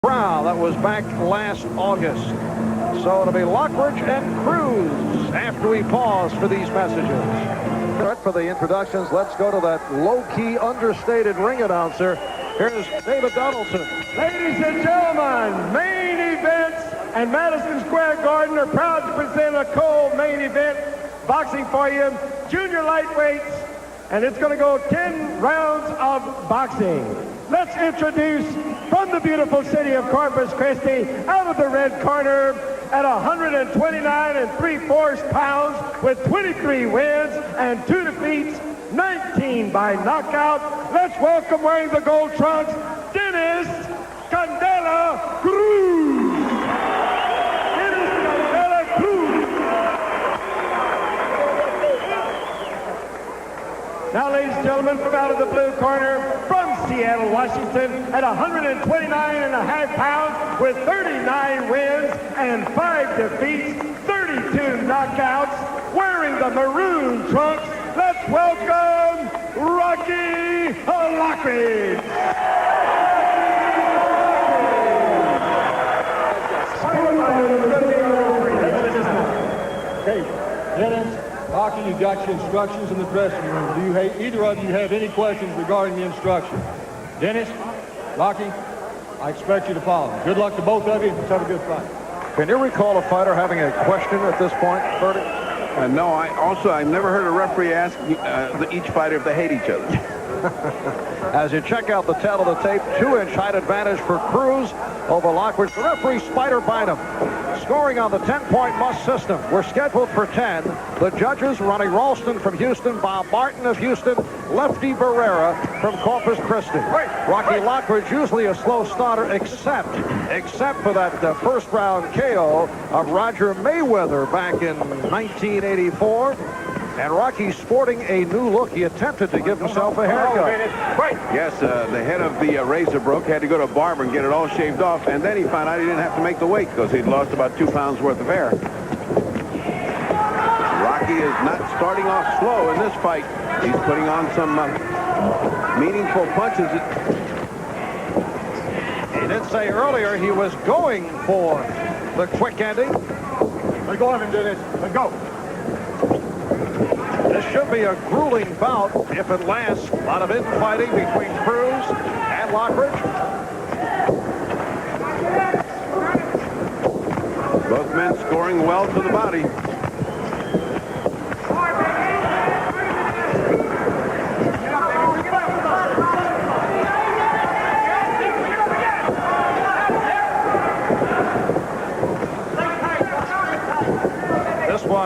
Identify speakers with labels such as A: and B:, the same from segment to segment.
A: Round that was back last August. So it'll be Lockridge and Cruz after we pause for these messages. For the introductions, let's go to that low-key, understated ring announcer. Here's David Donaldson.
B: Ladies and gentlemen, main events and Madison Square Garden are proud to present a co-main event boxing for you, junior lightweights, and it's going to go 10 rounds of boxing. Let's introduce from the beautiful city of Corpus Christi, out of the red corner at 129 3/4 pounds with 23 wins and 2 defeats, 19 by knockout. Let's welcome, wearing the gold trunks, Dennis Candela Cruz. Dennis Candela Cruz. Now, ladies and gentlemen, from out of the blue corner, from Seattle, Washington, at 129.5 pounds with 39 wins and 5 defeats, 32 knockouts, wearing the maroon trunks, let's welcome Rocky Lockridge.
C: Okay, Dennis, Rocky, you got your instructions in the dressing room. Do you either of you have any questions regarding the instructions? Dennis, Rocky, I expect you to follow me. Good luck to both of you. Let's have a good fight.
A: Can you recall a fighter having a question at this point, Bertie?
D: No, I never heard a referee ask each fighter if they hate each other.
A: As you check out the tail of the tape, 2-inch height advantage for Cruz over Lockridge. The referee, Spider Bynum, scoring on the 10-point must system. We're scheduled for 10. The judges, Ronnie Ralston from Houston, Bob Martin of Houston, Lefty Barrera from Corpus Christi. Rocky Lockridge, usually a slow starter, except for that first round KO of Roger Mayweather back in 1984. And Rocky's sporting a new look. He attempted to give himself a haircut.
D: Yes, the head of the razor broke, had to go to a barber and get it all shaved off, and then he found out he didn't have to make the weight because he'd lost about 2 pounds worth of hair. Rocky is not starting off slow in this fight. He's putting on some meaningful punches.
A: He did say earlier he was going for the quick ending.
C: Let go of him, Dennis. Let go.
A: This should be a grueling bout if it lasts. A lot of infighting between Cruz and Lockridge.
D: Both men scoring well to the body.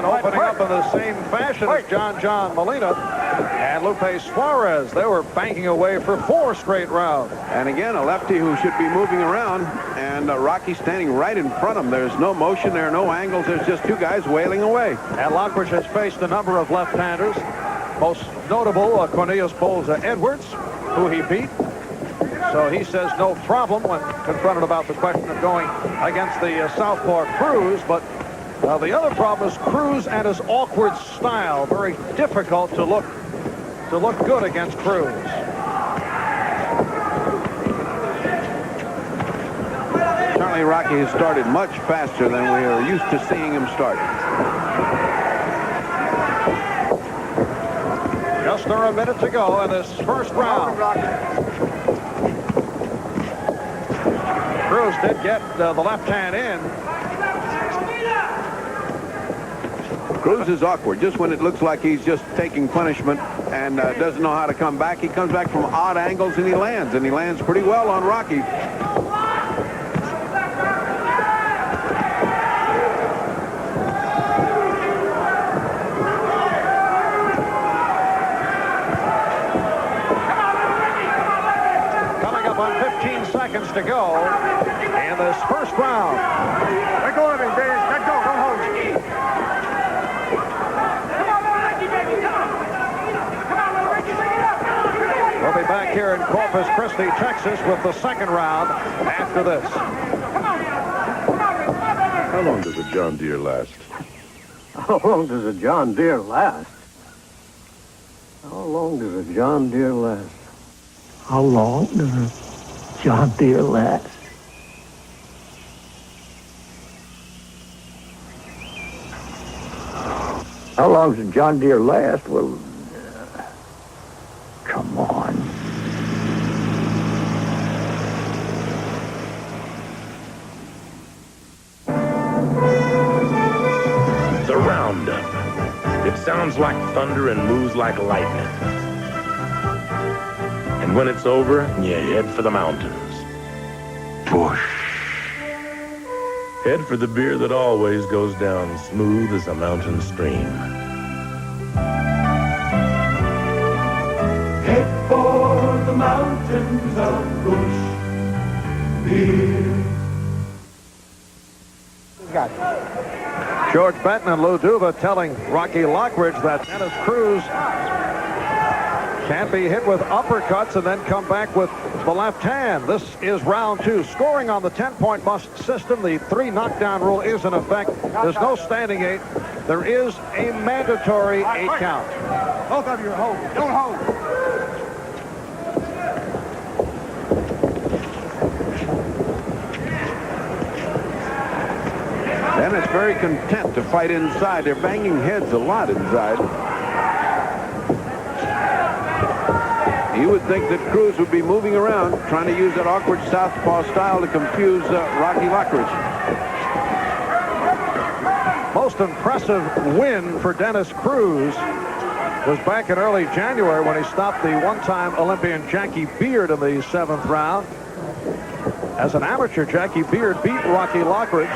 A: Opening up in the same fashion as John Molina and Lupe Suarez. They were banking away for 4 straight rounds.
D: And again, a lefty who should be moving around, and Rocky standing right in front of him. There's no motion, there are no angles. There's just 2 guys wailing away.
A: And Lockridge has faced a number of left-handers. Most notable, Cornelius Bolza Edwards, who he beat. So he says no problem when confronted about the question of going against the southpaw Cruz. But the other problem is Cruz and his awkward style. Very difficult to look good against Cruz.
D: Certainly Rocky has started much faster than we are used to seeing him start.
A: Just under a minute to go in this first round. Cruz did get the left hand in.
D: Cruz is awkward. Just when it looks like he's just taking punishment and doesn't know how to come back, he comes back from odd angles and he lands pretty well on Rocky.
A: Coming up on 15 seconds to go in this first round.
B: Let go of him, Dennis. Let go. Don't hold him.
A: We'll be back here in Corpus Christi, Texas, with the second round after this.
E: How long does a John Deere last?
F: How long does a John Deere last? How long does a John Deere last?
G: How long does a John Deere last?
F: How long's a John Deere last? Well, come on.
E: The roundup. It sounds like thunder and moves like lightning. And when it's over, you head for the mountains. Push. Head for the beer that always goes down smooth as a mountain stream.
G: Head for the mountains of Bush beer.
A: George Benton and Lou Duva telling Rocky Lockridge that Dennis Cruz can be hit with uppercuts and then come back with the left hand. This is round 2. Scoring on the 10-point must system. The 3 knockdown rule is in effect. There's no standing 8. There is a mandatory 8 count.
B: Both of you hold. Don't hold.
D: Dennis very content to fight inside. They're banging heads a lot inside. You would think that Cruz would be moving around, trying to use that awkward southpaw style to confuse Rocky Lockridge.
A: Most impressive win for Dennis Cruz was back in early January when he stopped the one-time Olympian Jackie Beard in the 7th round. As an amateur, Jackie Beard beat Rocky Lockridge,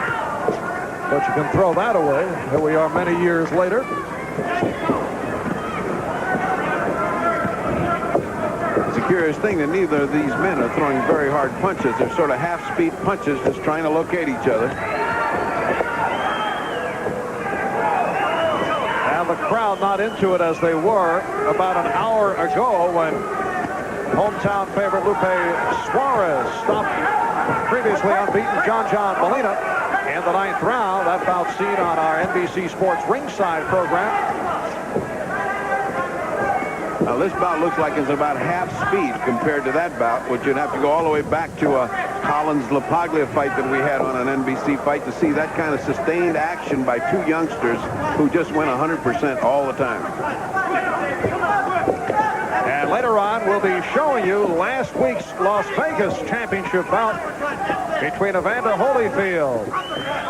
A: but you can throw that away. Here we are many years later.
D: It's a curious thing that neither of these men are throwing very hard punches. They're sort of half-speed punches, just trying to locate each other.
A: And the crowd not into it as they were about an hour ago when hometown favorite Lupe Suarez stopped previously unbeaten John Molina in the 9th round. That bout seen on our NBC Sports Ringside program.
D: Now this bout looks like it's about half speed compared to that bout, which you'd have to go all the way back to a Collins-LaPaglia fight that we had on an NBC fight to see that kind of sustained action by 2 youngsters who just went 100% all the time.
A: And later on, we'll be showing you last week's Las Vegas championship bout between Evander Holyfield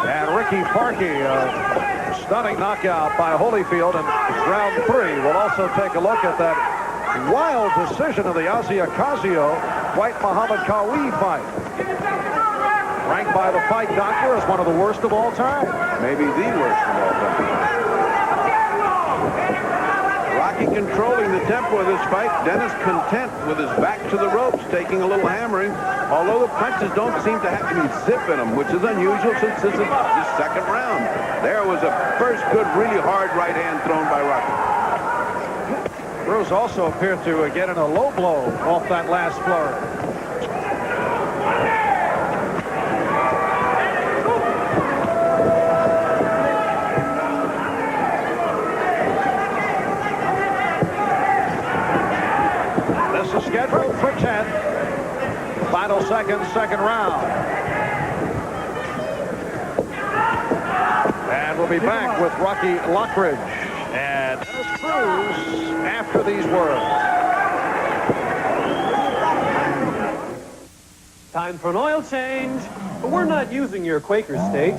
A: and Ricky Parkey. A stunning knockout by Holyfield in round 3. We'll also take a look at that wild decision of the Ozzy Ocasio-White Muhammad Kawi fight. Ranked by the fight doctor as one of the worst of all time.
D: Maybe the worst of all time. Rocky controlling the tempo of this fight. Dennis content with his back to the ropes, taking a little hammering. Although the punches don't seem to have any zip in them, which is unusual since this is the 2nd round. There was a first good, really hard right hand thrown by Rocky.
A: Cruz also appeared to get in a low blow off that last flurry. This is scheduled for 10. Final seconds, 2nd round. And we'll be back with Rocky Lockridge and Dennis Cruz after these words.
H: Time for an oil change. But we're not using your Quaker steak.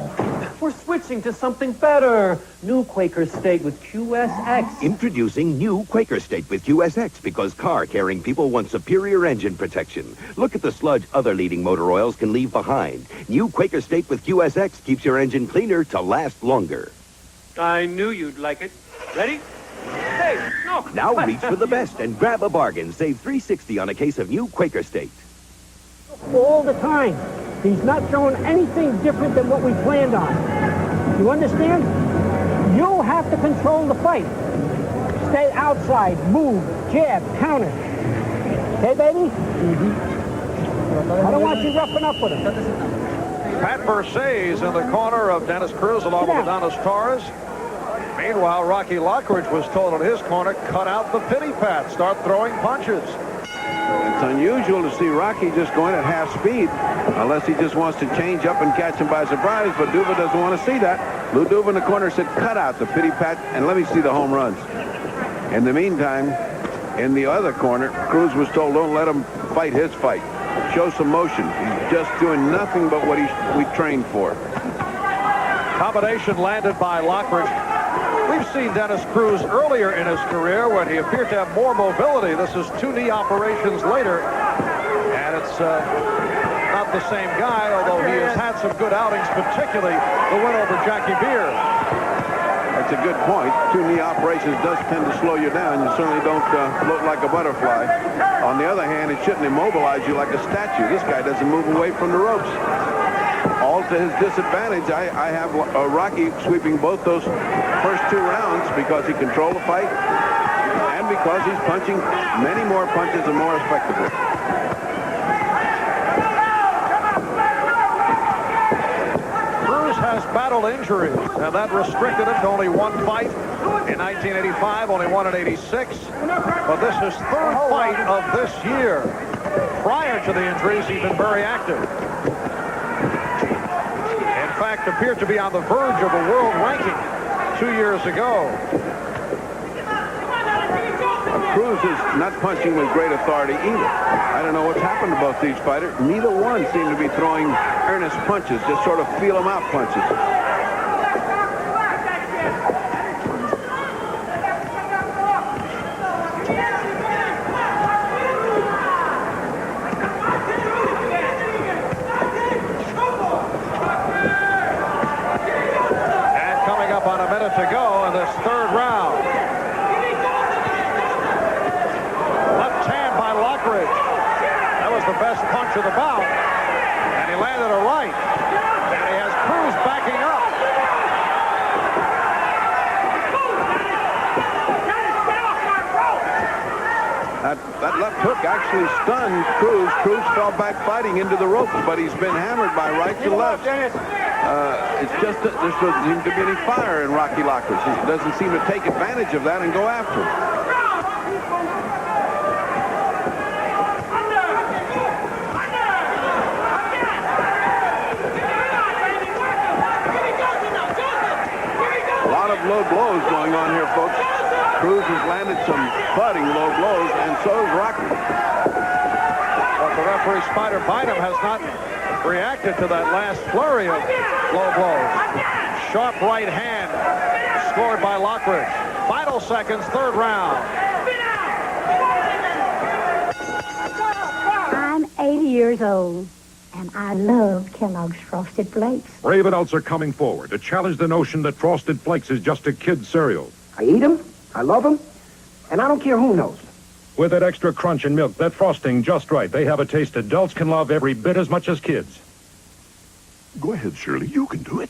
H: We're switching to something better. New Quaker steak with QSX.
I: Introducing new Quaker State with QSX because car-carrying people want superior engine protection. Look at the sludge other leading motor oils can leave behind. New Quaker State with QSX keeps your engine cleaner to last longer.
H: I knew you'd like it. Ready? Hey, no.
I: Now reach for the best and grab a bargain. Save $3.60 on a case of new Quaker State.
J: All the time. He's not showing anything different than what we planned on. You understand? You have to control the fight. Stay outside, move, jab, counter. Okay, baby? I don't want you roughing up with him.
A: Pat Versailles in the corner of Dennis Cruz along with Adonis Torres. Meanwhile, Rocky Lockridge was told in his corner, cut out the pity pat, start throwing punches.
D: And It's unusual to see Rocky just going at half speed, unless he just wants to change up and catch him by surprise, but Duva doesn't want to see that. Lou Duva in the corner said, cut out the pity pat, and let me see the home runs. In the meantime, in the other corner, Cruz was told, don't let him fight his fight. Show some motion. He's just doing nothing but what we trained for.
A: Combination landed by Lockridge. We've seen Dennis Cruz earlier in his career when he appeared to have more mobility. This is 2 knee operations later, and it's not the same guy, although he has had some good outings, particularly the win over Jackie Beer.
D: That's a good point. 2 knee operations does tend to slow you down. You certainly don't float like a butterfly. On the other hand, it shouldn't immobilize you like a statue. This guy doesn't move away from the ropes. All to his disadvantage. I have Rocky sweeping both those first 2 rounds because he controlled the fight and because he's punching many more punches and more effectively.
A: Cruz has battled injuries, and that restricted him to only 1 fight. In 1985, only 1 in 86. But this is 3rd fight of this year. Prior to the injuries, he's been very active. In fact, appeared to be on the verge of a world ranking 2 years ago.
D: Cruz is not punching with great authority either. I don't know what's happened to both these fighters. Neither one seem to be throwing earnest punches, just sort of feel them out punches.
A: To go in this 3rd round. Left hand by Lockridge. That was the best punch of the bout. And he landed a right. And he has Cruz backing up.
D: That left hook actually stunned Cruz. Cruz fell back fighting into the ropes, but he's been hammered by rights and lefts. It's just that there doesn't seem to be any fire in Rocky Lockridge. He doesn't seem to take advantage of that and go after him. A lot of low blows going on here, folks. Cruz has landed some thudding low blows, and so has Rocky.
A: But the referee, Spider Bynum, has not reacted to that last flurry of low blows. Sharp right hand scored by Lockridge. Final seconds, 3rd round.
K: I'm 80 years old, and I love Kellogg's Frosted Flakes.
L: Brave adults are coming forward to challenge the notion that Frosted Flakes is just a kid's cereal.
M: I eat them, I love them, and I don't care who knows.
L: With that extra crunch and milk, that frosting just right, they have a taste adults can love every bit as much as kids.
N: Go ahead, Shirley. You can do it.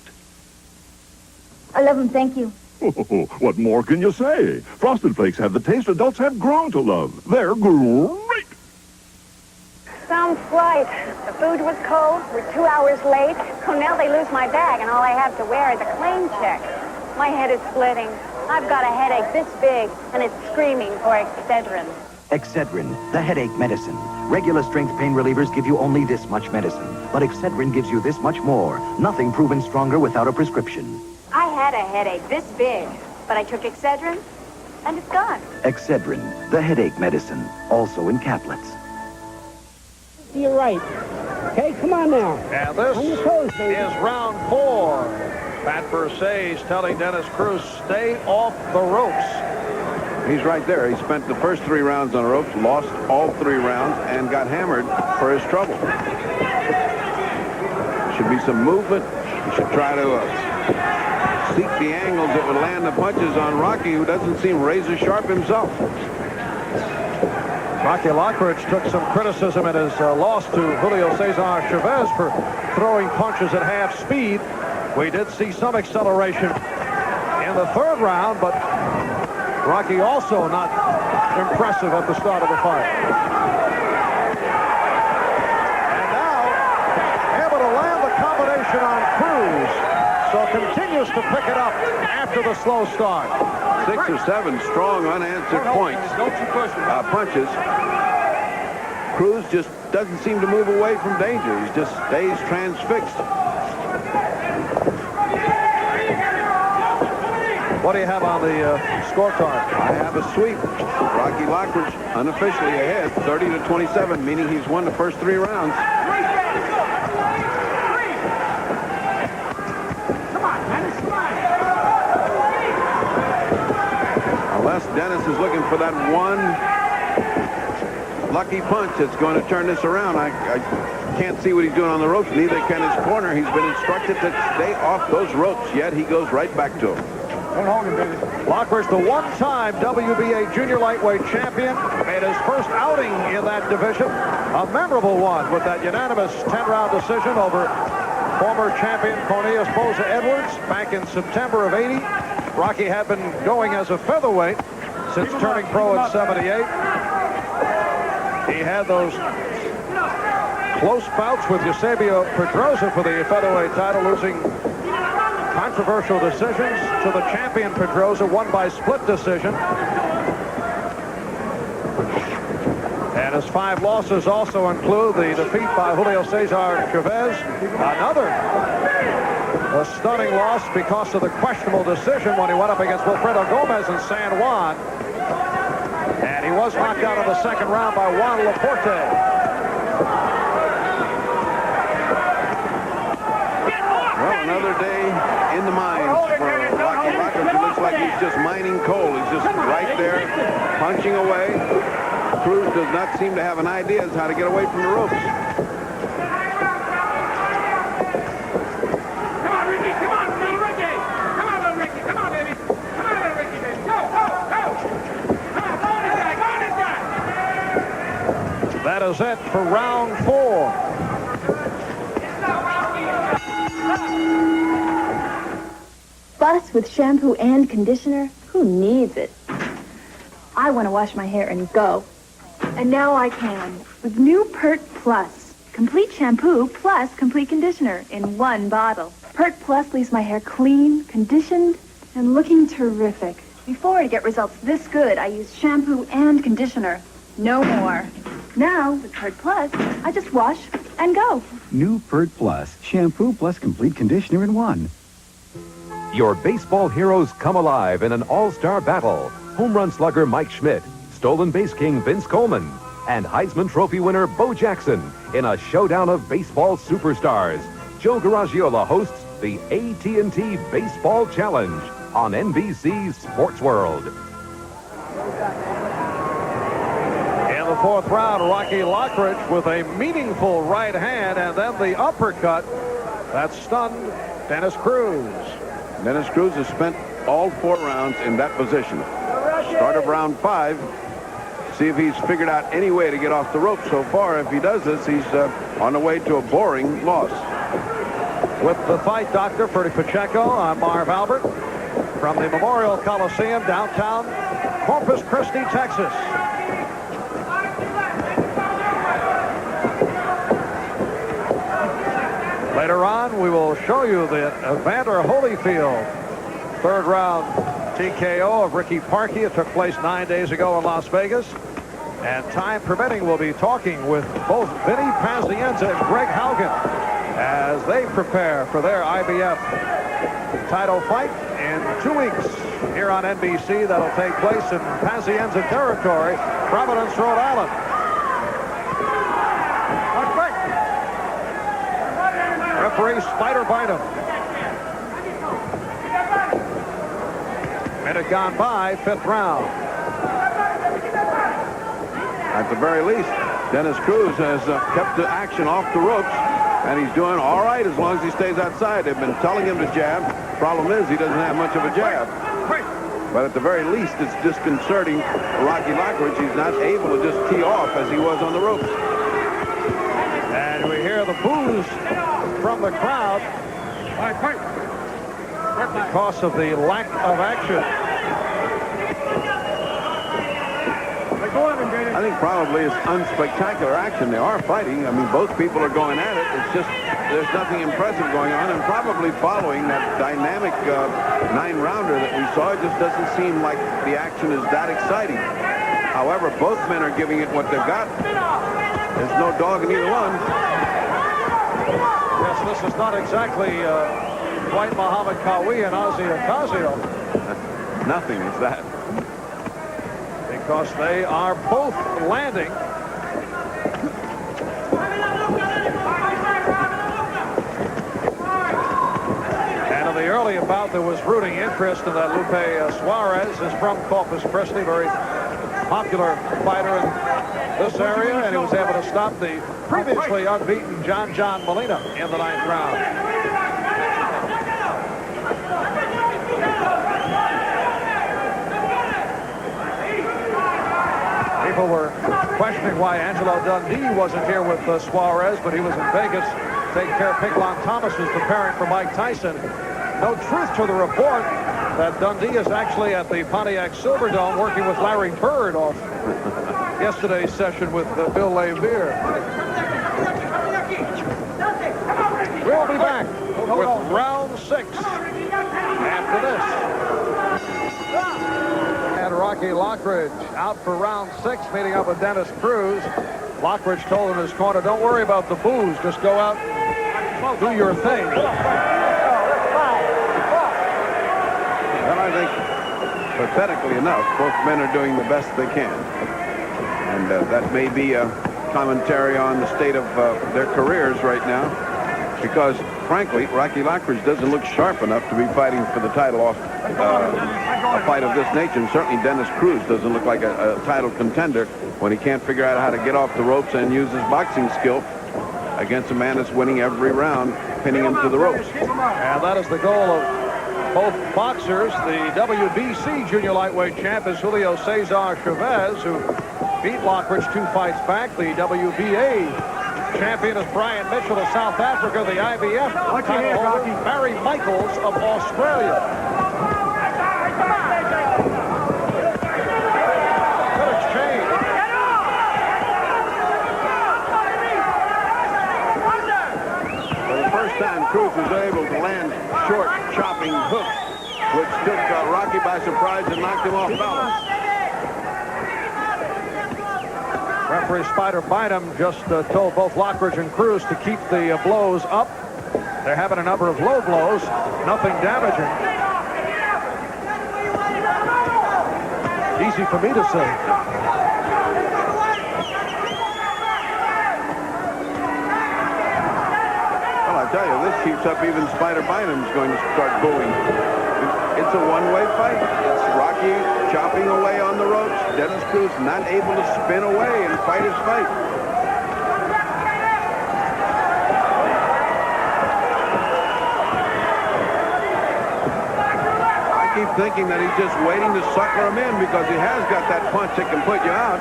K: I love them, thank you.
N: Oh, what more can you say? Frosted Flakes have the taste adults have grown to love. They're great.
O: Some flight. The food was cold. We're 2 hours late. So now they lose my bag, and all I have to wear is a claim check. My head is splitting. I've got a headache this big, and it's screaming for Excedrin.
P: Excedrin, the headache medicine. Regular strength pain relievers give you only this much medicine, but Excedrin gives you this much more. Nothing proven stronger without a prescription.
O: I had a headache this big, but I took Excedrin, and it's gone.
P: Excedrin, the headache medicine, also in caplets.
J: To your right. Okay, come on now.
A: And this
J: on your toes, baby.
A: is round 4. Pat Versailles telling Dennis Cruz, stay off the ropes.
D: He's right there. He spent the first 3 rounds on the ropes, lost all 3 rounds, and got hammered for his trouble. Should be some movement. He should try to seek the angles that would land the punches on Rocky, who doesn't seem razor sharp himself.
A: Rocky Lockridge took some criticism in his loss to Julio Cesar Chavez for throwing punches at half speed. We did see some acceleration in the 3rd round, but Rocky also not impressive at the start of the fight. And now, able to land the combination on Cruz, so continues to pick it up after the slow start.
D: 6 or 7 strong unanswered punches. Cruz just doesn't seem to move away from danger. He just stays transfixed.
A: What do you have on the scorecard?
D: I have a sweep. Rocky Lockridge unofficially ahead, 30-27, meaning he's won the first 3 rounds. Unless Dennis is looking for that one lucky punch that's going to turn this around. I can't see what he's doing on the ropes. Neither can his corner. He's been instructed to stay off those ropes, yet he goes right back to him.
B: Don't hold him, baby.
A: Lockridge, the one-time WBA junior lightweight champion, made his first outing in that division. A memorable one with that unanimous 10-round decision over former champion Cornelius Boza Edwards back in September of '80. Rocky had been going as a featherweight since turning pro in '78. He had those close bouts with Eusebio Pedrosa for the featherweight title, losing controversial decisions to the champion Pedrosa, won by split decision. And his 5 losses also include the defeat by Julio Cesar Chavez, another stunning loss because of the questionable decision when he went up against Wilfredo Gomez in San Juan. And he was knocked out in the second round by Juan Laporte.
D: Well, another day in the mines for Rocky Lockridge. It looks like he's just mining coal. He's just right there, punching away. Cruz does not seem to have an idea as how to get away from the ropes.
B: Come on, Ricky. Come on, little Ricky. Come on, little Ricky. Come on, baby. Come on, little Ricky, baby. Go, go, go. Come on, go on this guy. Go on this guy.
A: That is it for round 4.
Q: Bus with shampoo and conditioner? Who needs it? I want to wash my hair and go. And now I can. With new Pert Plus. Complete shampoo plus complete conditioner in one bottle. Pert Plus leaves my hair clean, conditioned, and looking terrific. Before to get results this good, I used shampoo and conditioner. No more. Now, with Pert Plus, I just wash and go.
R: New Pert Plus. Shampoo plus complete conditioner in one.
S: Your baseball heroes come alive in an all-star battle. Home run slugger Mike Schmidt, stolen base king Vince Coleman, and Heisman Trophy winner Bo Jackson in a showdown of baseball superstars. Joe Garagiola hosts the AT&T Baseball Challenge on NBC's Sports World.
A: In the 4th round, Rocky Lockridge with a meaningful right hand and then the uppercut that stunned Dennis Cruz.
D: Dennis Cruz has spent all 4 rounds in that position. Start of round 5. See if he's figured out any way to get off the rope so far. If he does this, he's on the way to a boring loss.
A: With the fight doctor, Ferdy Pacheco, I'm Marv Albert from the Memorial Coliseum, downtown Corpus Christi, Texas. Later on, we will show you the Evander Holyfield 3rd round TKO of Ricky Parkey. It took place 9 days ago in Las Vegas. And time permitting, we'll be talking with both Vinny Pazienza and Greg Haugen as they prepare for their IBF title fight in 2 weeks here on NBC. That'll take place in Pazienza territory, Providence, Rhode Island. Referee Spider Bynum. Minute gone by, 5th round.
D: At the very least, Dennis Cruz has kept the action off the ropes, and he's doing all right as long as he stays outside. They've been telling him to jab. Problem is, he doesn't have much of a jab. But at the very least, it's disconcerting Rocky Lockridge. He's not able to just tee off as he was on the ropes.
A: And we hear the boos from the crowd because of the lack of action.
D: I think probably it's unspectacular action. They are fighting. I mean, both people are going at it. It's just there's nothing impressive going on, and probably following that dynamic 9-rounder that we saw, it just doesn't seem like the action is that exciting. However, both men are giving it what they've got. There's no dog in either one.
A: Yes, this is not exactly Dwight Muhammad Kawi and Ozzie Ocasio.
D: Nothing is that.
A: Because they are both landing. And in the early bout, there was rooting interest in that Lupe Suarez is from Corpus Christi, very popular fighter in this area, and he was able to stop the previously unbeaten John Molina in the 9th round. People were questioning why Angelo Dundee wasn't here with Suarez, but he was in Vegas taking care of Piglon Thomas, who's preparing for Mike Tyson. No truth to the report that Dundee is actually at the Pontiac Silverdome working with Larry Bird off yesterday's session with Bill Laimbeer. We'll be back with round 6 after this. And Rocky Lockridge out for round 6, meeting up with Dennis Cruz. Lockridge told him in his corner, don't worry about the booze, just go out, do your thing.
D: Well, I think, pathetically enough, both men are doing the best they can. And that may be a commentary on the state of their careers right now. Because, frankly, Rocky Lockridge doesn't look sharp enough to be fighting for the title off a fight of this nature. And certainly Dennis Cruz doesn't look like a title contender when he can't figure out how to get off the ropes and use his boxing skill against a man that's winning every round, pinning him to the ropes.
A: And that is the goal of both boxers. The WBC junior lightweight champ is Julio Cesar Chavez, who beat Lockridge 2 fights back. The WBA champion is Brian Mitchell of South Africa. The IBF title holder, Barry Michaels of Australia. Good exchange.
D: For the first time, Cruz was able to land short, chopping hooks, which took Rocky by surprise and knocked him off balance.
A: Referee Spider Bynum just told both Lockridge and Cruz to keep the blows up. They're having a number of low blows, nothing damaging. Easy for me to say.
D: Well, I tell you, this keeps up, even Spider Bynum's going to start booing. It's a one-way fight. It's Rocky chopping away on the ropes. Dennis Cruz not able to spin away and fight his fight. I keep thinking that he's just waiting to sucker him in because he has got that punch that can put you out.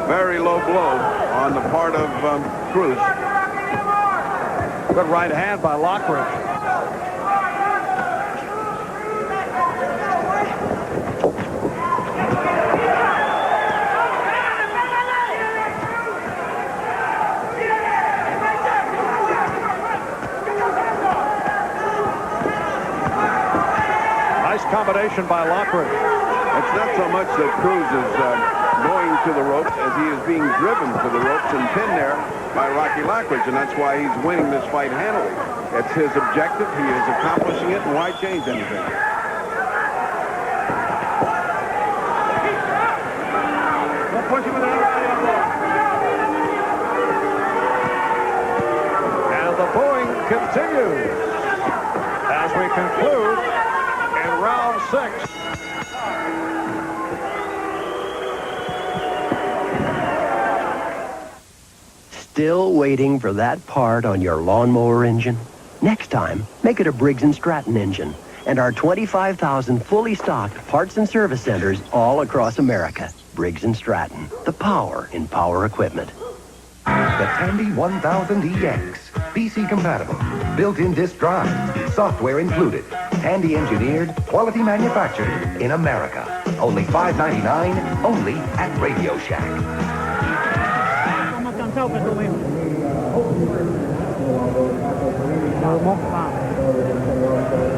D: Very low blow on the part of Cruz.
A: Good right hand by Lockridge. Combination by Lockridge.
D: It's not so much that Cruz is going to the ropes as he is being driven to the ropes and pinned there by Rocky Lockridge, and that's why he's winning this fight handily. It's his objective. He is accomplishing it, and why change anything?
A: And the booing continues as we conclude round 6.
T: Still waiting for that part on your lawnmower engine? Next time, make it a Briggs & Stratton engine and our 25,000 fully stocked parts and service centers all across America. Briggs & Stratton, the power in power equipment.
U: The Tandy 1000EX, PC compatible, built-in disk drive, software included, Tandy engineered, quality manufactured in America. Only $5.99, only at Radio Shack.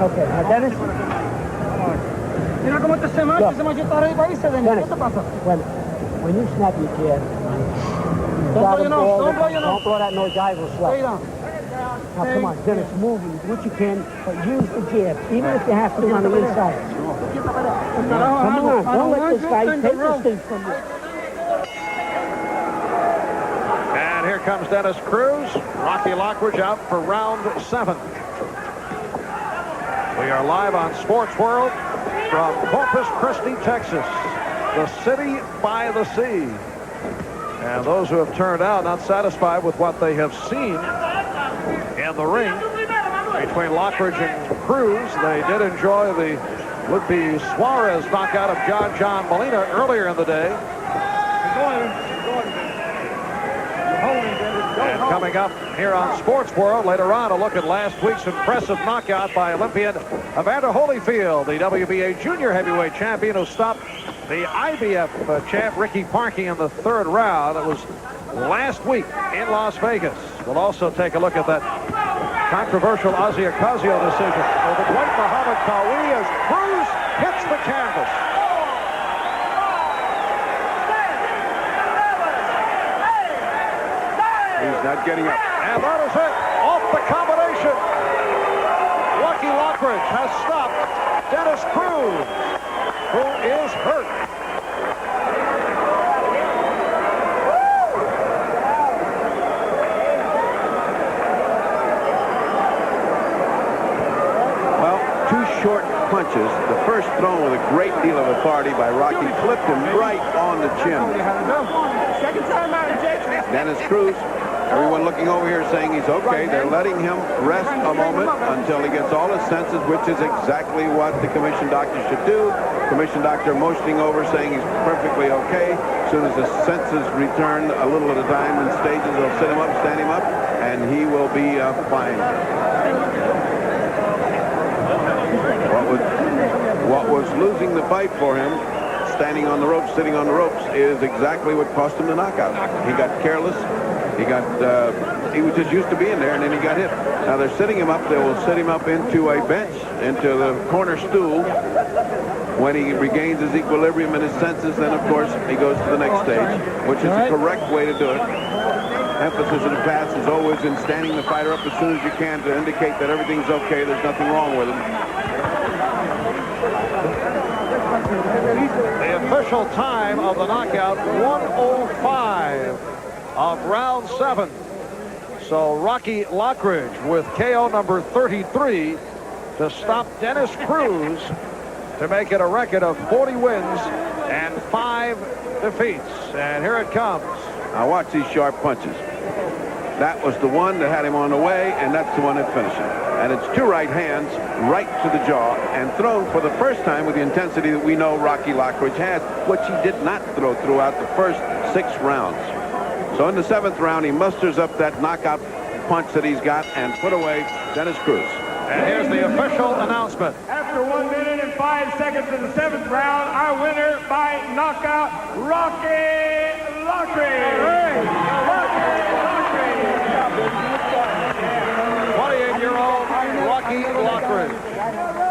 J: Okay, Dennis.
V: Mira cómo te se marcha, se marcha para ahí, se
J: Dennis, when you snap your chair, blow your nose. Don't blow your nose. Don't blow that nose. Guys will swell. Now, come on, Dennis, move what you can, but use the jab, even if you have to on the inside. Come on, don't let this guy take this thing from you.
A: And here comes Dennis Cruz. Rocky Lockridge out for round 7. We are live on Sports World from Corpus Christi, Texas, the city by the sea. And those who have turned out not satisfied with what they have seen in the ring between Lockridge and Cruz, they did enjoy the would-be Suarez knockout of John Molina earlier in the day. And coming up here on Sports World later on, a look at last week's impressive knockout by Olympian Evander Holyfield, the WBA junior heavyweight champion who stopped the IBF champ Ricky Parkey in the 3rd round. It was last week in Las Vegas. We'll also take a look at that controversial Ozzy Ocasio decision over Dwight Muhammad Qawi as Cruz hits the canvas.
D: He's not getting up.
A: And that is it. Off the combination. Rocky Lockridge has stopped Dennis Cruz, who is hurt.
D: Well, 2 short punches. The first thrown with a great deal of authority by Rocky clipped him right on the chin.
B: Second time out, Jason.
D: Dennis Cruz, everyone looking over here saying he's okay. They're letting him rest a moment until he gets all his senses, which is exactly what the commission doctor should do. Commission doctor motioning over saying he's perfectly okay. As soon as his senses return a little at a time in stages, they'll sit him up, stand him up, and he will be fine. What was losing the fight for him, standing on the ropes, sitting on the ropes, is exactly what cost him the knockout. He got careless. He was just used to being there, and then he got hit. Now they're sitting him up. They will sit him up into a bench, into the corner stool. When he regains his equilibrium and his senses, then of course he goes to the next stage, which is the correct way to do it. Emphasis in the past is always in standing the fighter up as soon as you can to indicate that everything's okay, there's nothing wrong with him.
A: The official time of the knockout, 1:05 of round 7. So Rocky Lockridge with KO number 33 to stop Dennis Cruz to make it a record of 40 wins and 5 defeats. And here it comes.
D: Now watch these sharp punches. That was the one that had him on the way, and that's the one that finished him. And it's 2 right hands right to the jaw and thrown for the first time with the intensity that we know Rocky Lockridge has, which he did not throw throughout the first 6 rounds. So in the 7th round, he musters up that knockout punch that he's got and put away Dennis Cruz.
A: And here's the official announcement.
B: After 1 minute and 5 seconds in the 7th round, our winner by knockout, Rocky Lockridge.
A: 28-year-old Rocky Lockridge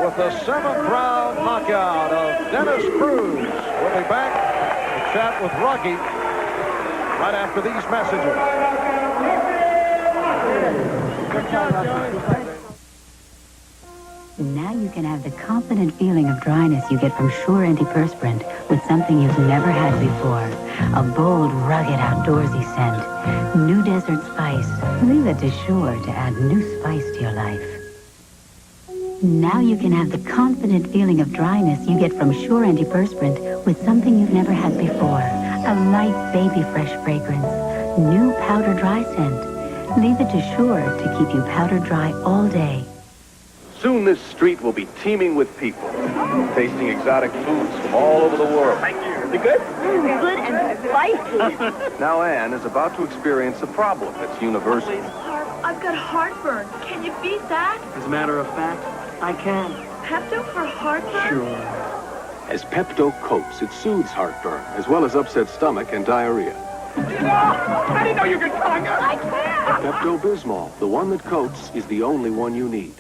A: with the 7th round knockout of Dennis Cruz. We'll be back to chat with Rocky right after these messages.
C: Now you can have the confident feeling of dryness you get from Sure Antiperspirant with something you've never had before. A bold, rugged, outdoorsy scent. New desert spice. Leave it to Sure to add new spice to your life. Now you can have the confident feeling of dryness you get from Sure Antiperspirant with something you've never had before. A light baby fresh fragrance. New powder dry scent. Leave it to Sure to keep you powder dry all day.
V: Soon this street will be teeming with people, tasting exotic foods from all over the world.
J: Thank you. Is it good?
Q: Good and spicy.
V: Now Anne is about to experience a problem that's universal.
Q: I've got heartburn. Can you beat that?
H: As a matter of fact, I can.
Q: Pepto for heartburn?
H: Sure.
V: As Pepto coats, it soothes heartburn, as well as upset stomach and diarrhea.
B: I didn't know you could talk.
Q: I can't.
V: Pepto-Bismol, the one that coats, is the only one you need.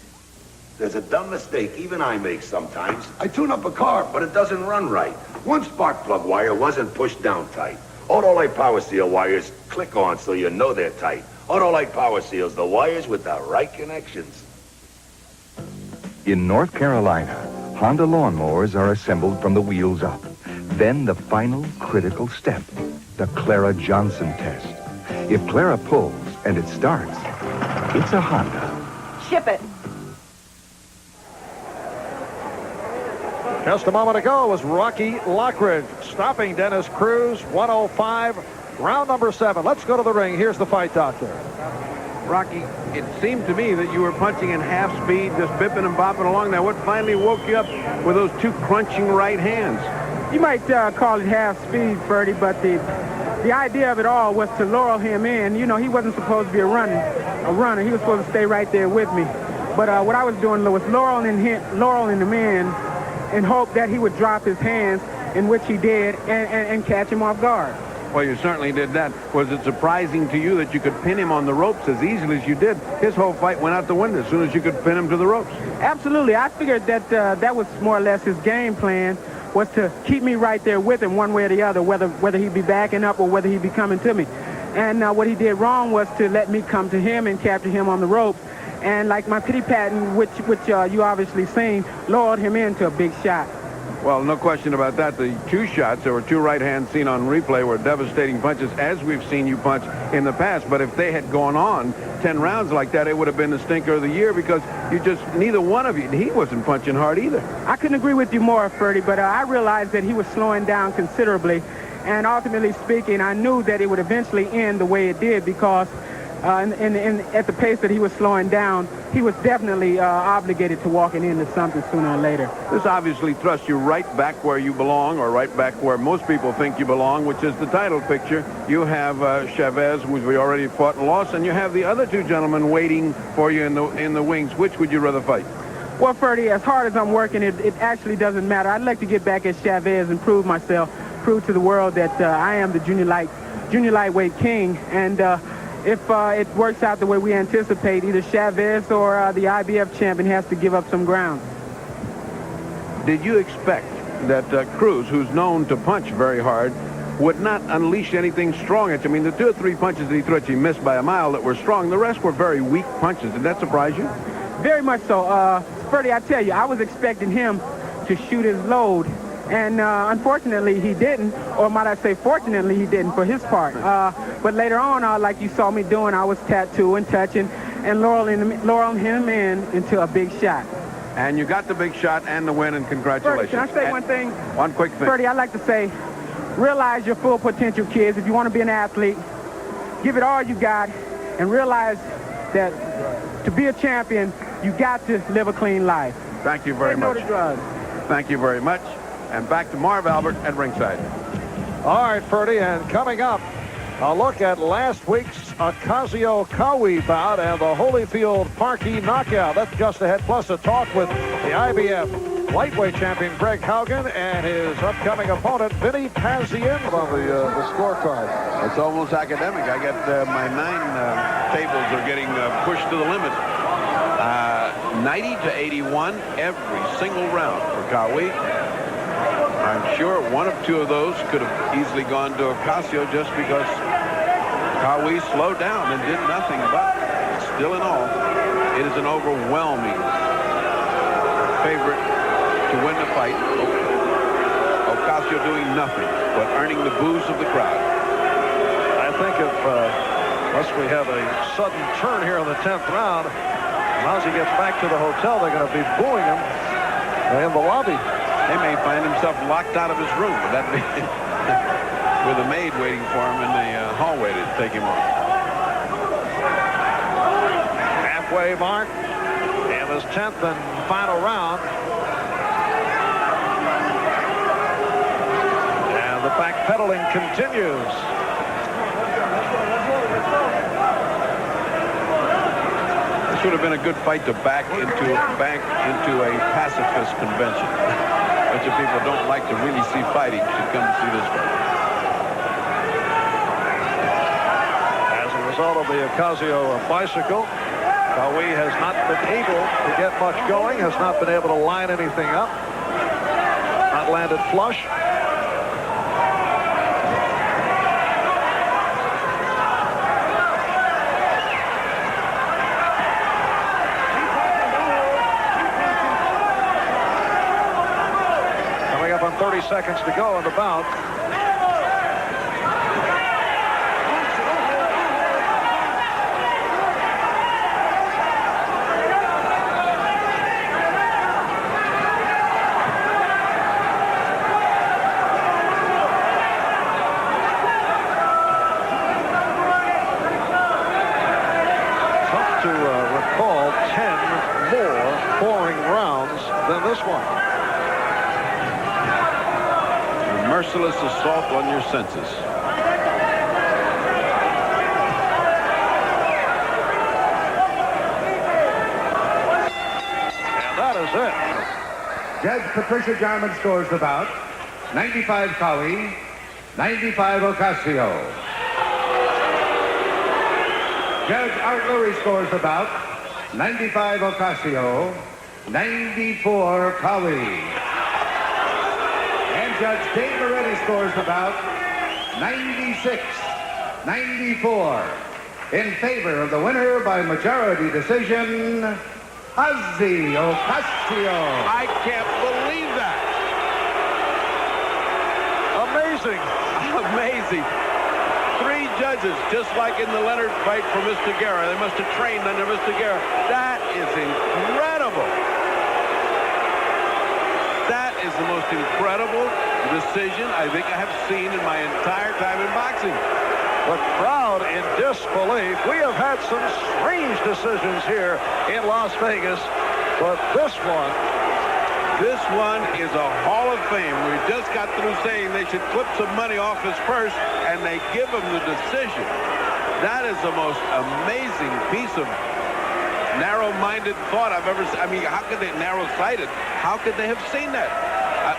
I: There's a dumb mistake even I make sometimes. I tune up a car, but it doesn't run right. One spark plug wire wasn't pushed down tight.
E: Autolite Power Seal wires click on so you know they're tight. Autolite Power Seals, the wires with the right connections.
U: In North Carolina, Honda lawnmowers are assembled from the wheels up. Then the final critical step, the Clara Johnson test. If Clara pulls and it starts, it's a Honda.
Q: Ship it.
A: Just a moment ago was Rocky Lockridge stopping Dennis Cruz, 105, round number 7. Let's go to the ring. Here's the fight doctor.
D: Rocky, it seemed to me that you were punching in half speed, just bipping and bopping along. Now, what finally woke you up with those 2 crunching right hands?
J: You might call it half speed, Ferdy, but the idea of it all was to lure him in. You know, he wasn't supposed to be a runner. He was supposed to stay right there with me. But what I was doing was luring him in and hope that he would drop his hands, in which he did, and catch him off guard.
D: Well, you certainly did that. Was it surprising to you that you could pin him on the ropes as easily as you did? His whole fight went out the window as soon as you could pin him to the ropes.
J: Absolutely. I figured that that was more or less his game plan, was to keep me right there with him one way or the other, whether he'd be backing up or whether he'd be coming to me. And what he did wrong was to let me come to him and capture him on the ropes. And like my pity pattern, which you obviously seen, lured him into a big shot.
D: Well, no question about that. The 2 shots, there were 2 right hands seen on replay, were devastating punches, as we've seen you punch in the past. But if they had gone on 10 rounds like that, it would have been the stinker of the year, because neither one of you, he wasn't punching hard either.
J: I couldn't agree with you more, Ferdy, but I realized that he was slowing down considerably. And ultimately speaking, I knew that it would eventually end the way it did, because at the pace that he was slowing down, he was definitely obligated to walking into something sooner or later.
D: This obviously thrusts you right back where you belong, or right back where most people think you belong, which is the title picture. You have Chavez, who we already fought and lost, and you have the other 2 gentlemen waiting for you in the wings. Which would you rather fight?
J: Well, Ferdy, as hard as I'm working, it actually doesn't matter. I'd like to get back at Chavez and prove to the world that I am the junior lightweight king. And if it works out the way we anticipate, either Chavez or the IBF champion has to give up some ground.
D: Did you expect that Cruz, who's known to punch very hard, would not unleash anything strong at you? I mean, the 2 or 3 punches that he threw at you, missed by a mile, that were strong. The rest were very weak punches. Did that surprise you?
J: Very much so. Ferdy, I tell you, I was expecting him to shoot his load. And unfortunately, he didn't, or might I say fortunately, he didn't for his part. But later on, like you saw me doing, I was tattooing, touching, and luring him into a big shot.
D: And you got the big shot and the win, and congratulations.
J: Ferdy, can I say one thing?
D: One quick thing.
J: Ferdy, I'd like to say, realize your full potential, kids. If you want to be an athlete, give it all you got, and realize that to be a champion, you got to live a clean life.
D: Thank you very much.
J: Say no to drugs.
D: Thank you very much. And back to Marv Albert at ringside.
A: All right, Ferdy, and coming up, a look at last week's Ocasio-Cowie bout and the Holyfield Parkey knockout. That's just ahead, plus a talk with the IBF lightweight champion Greg Haugen and his upcoming opponent Vinny Pazienza on the scorecard.
D: It's almost academic. I get my 9 tables are getting pushed to the limit. 90 to 81 every single round for Cowie. I'm sure 1 or 2 of those could have easily gone to Ocasio just because Cowie slowed down and did nothing, but still in all, it is an overwhelming favorite to win the fight. Ocasio doing nothing but earning the boos of the crowd.
A: I think unless we have a sudden turn here in the 10th round, once he gets back to the hotel, they're going to be booing him in the lobby.
D: He may find himself locked out of his room. Would that be with a maid waiting for him in the hallway to take him off?
A: Halfway mark in this 10th and final round. And the backpedaling continues.
D: This would have been a good fight to bank into a pacifist convention. A bunch of people don't like to really see fighting should come to see this fight.
A: As a result of the Ocasio bicycle, Cowie has not been able to get much going, has not been able to line anything up, not landed flush. 30 seconds to go in the bout. Recall 10 more boring rounds than this one.
D: A merciless assault on your senses.
A: And that is it.
F: Judge Patricia Jarman scores the bout. 95 Cowie, 95 Ocasio. Judge Art Lurie scores the bout. 95 Ocasio, 94 Cowie. And Judge Dave Moretti scores the bout. 96-94. In favor of the winner by majority decision, Ozzy Ocasio.
D: I can't believe that.
A: Amazing.
D: Amazing. 3 judges, just like in the Leonard fight for Mr. Guerra. They must have trained under Mr. Guerra. That is incredible. That is the most incredible decision I think I have seen in my entire time in boxing.
A: The crowd in disbelief. We have had some strange decisions here in Las Vegas, but this one
D: is a Hall of Fame. We just got through saying they should clip some money off his purse, and they give him the decision. That is the most amazing piece of narrow-minded thought I've ever seen. I mean, how could they, narrow-sighted, how could they have seen that?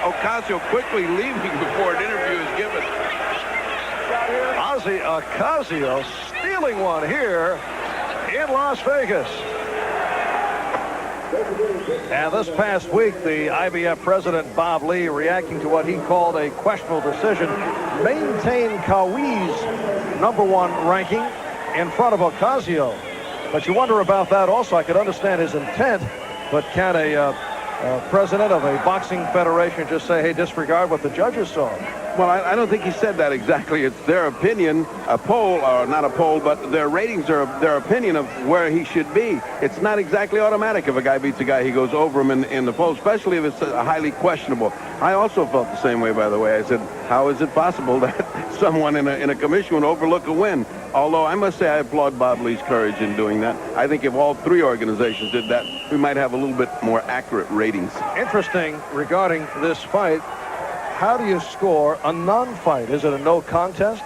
D: Ocasio quickly leaving before an interview is given.
A: Ozzy Ocasio stealing one here in Las Vegas. And this past week, the IBF president, Bob Lee, reacting to what he called a questionable decision, maintained Cowie's #1 ranking in front of Ocasio. But you wonder about that also. I could understand his intent, but can a president of a boxing federation just say, hey, disregard what the judges saw?
D: Well, I don't think he said that exactly. It's their opinion, a poll, or not a poll, but their ratings are their opinion of where he should be. It's not exactly automatic. If a guy beats a guy, he goes over him in the poll, especially if it's highly questionable. I also felt the same way, by the way. I said, how is it possible that someone in a commission would overlook a win? Although I must say I applaud Bob Lee's courage in doing that. I think if all 3 organizations did that, we might have a little bit more accurate ratings.
A: Interesting regarding this fight. How do you score a non-fight? Is it a no contest?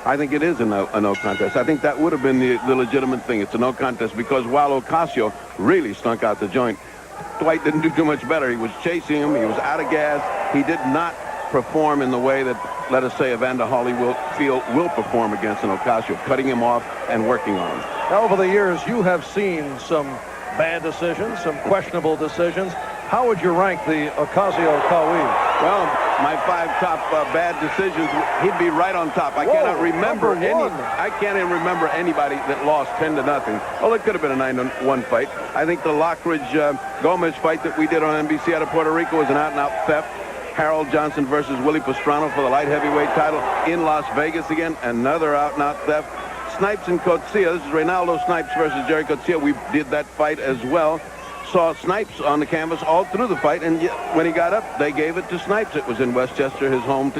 D: I think it is a no contest. I think that would have been the legitimate thing. It's a no contest because while Ocasio really stunk out the joint, Dwight didn't do too much better. He was chasing him. He was out of gas. He did not perform in the way that, let us say, Evander Holyfield will perform against an Ocasio, cutting him off and working on him.
A: Now, over the years, you have seen some bad decisions, some questionable decisions. How would you rank the Ocasio-Cowie?
D: Well, my 5 top bad decisions, he'd be right on top. I cannot remember I can't even remember anybody that lost 10-0. Well, it could have been a 9-1 fight. I think the Lockridge Gomez fight that we did on NBC out of Puerto Rico was an out-and-out theft. Harold Johnson versus Willie Pastrana for the light heavyweight title in Las Vegas again, another out-and-out theft. Snipes and Coetzee. This is Reynaldo Snipes versus Jerry Coetzee. We did that fight as well. Saw Snipes on the canvas all through the fight, and when he got up, they gave it to Snipes. It was in Westchester, his home